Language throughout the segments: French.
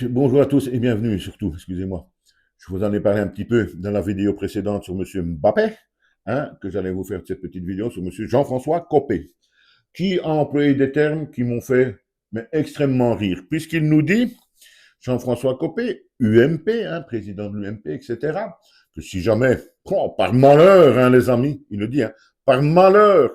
Bonjour à tous et bienvenue surtout, excusez-moi. Je vous en ai parlé un petit peu dans la vidéo précédente sur Monsieur Mbappé, que j'allais vous faire cette petite vidéo sur Monsieur Jean-François Copé, qui a employé des termes qui m'ont fait mais extrêmement rire, puisqu'il nous dit, Jean-François Copé, UMP, président de l'UMP, etc., que si jamais, par malheur, les amis, il le dit, par malheur,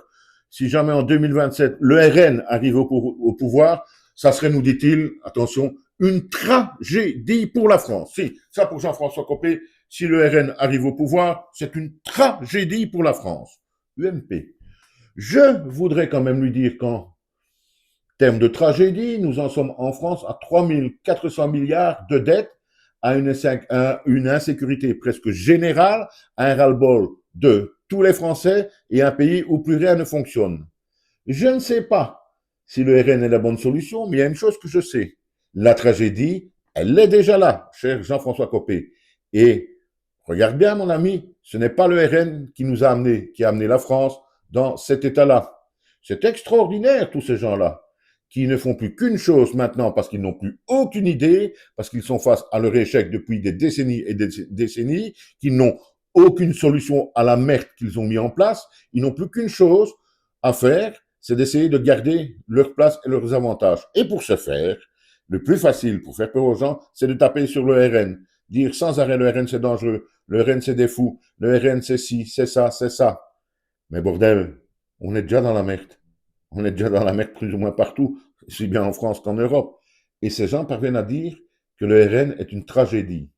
si jamais en 2027, le RN arrive au pouvoir, ça serait, nous dit-il, attention, une tragédie pour la France. Si, ça pour Jean-François Copé, si le RN arrive au pouvoir, c'est une tragédie pour la France. UMP. Je voudrais quand même lui dire qu'en termes de tragédie, nous en sommes en France à 3 400 milliards de dettes, à une insécurité presque générale, à un ras-le-bol de tous les Français et un pays où plus rien ne fonctionne. Je ne sais pas si le RN est la bonne solution, mais il y a une chose que je sais. La tragédie, elle est déjà là, cher Jean-François Copé. Et regarde bien, mon ami, ce n'est pas le RN qui nous a amené, qui a amené la France dans cet état-là. C'est extraordinaire, tous ces gens-là, qui ne font plus qu'une chose maintenant parce qu'ils n'ont plus aucune idée, parce qu'ils sont face à leur échec depuis des décennies et des décennies, qu'ils n'ont aucune solution à la merde qu'ils ont mis en place. Ils n'ont plus qu'une chose à faire, c'est d'essayer de garder leur place et leurs avantages. Et pour ce faire, le plus facile pour faire peur aux gens, c'est de taper sur le RN. Dire sans arrêt le RN c'est dangereux, le RN c'est des fous, le RN c'est ci, c'est ça, c'est ça. Mais bordel, on est déjà dans la merde. On est déjà dans la merde plus ou moins partout, aussi bien en France qu'en Europe. Et ces gens parviennent à dire que le RN est une tragédie,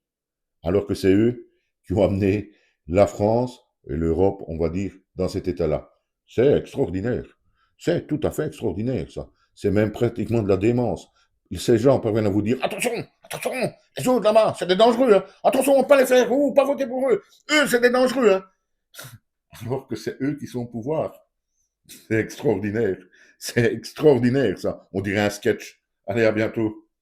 alors que c'est eux qui ont amené la France et l'Europe, on va dire, dans cet état-là. C'est extraordinaire. C'est tout à fait extraordinaire, ça. C'est même pratiquement de la démence. Ces gens parviennent à vous dire attention, attention, les autres là-bas, c'est des dangereux, attention, on ne pas les faire, ou pas voter pour eux. Eux, c'est des dangereux, alors que c'est eux qui sont au pouvoir. C'est extraordinaire. C'est extraordinaire, ça. On dirait un sketch. Allez, à bientôt.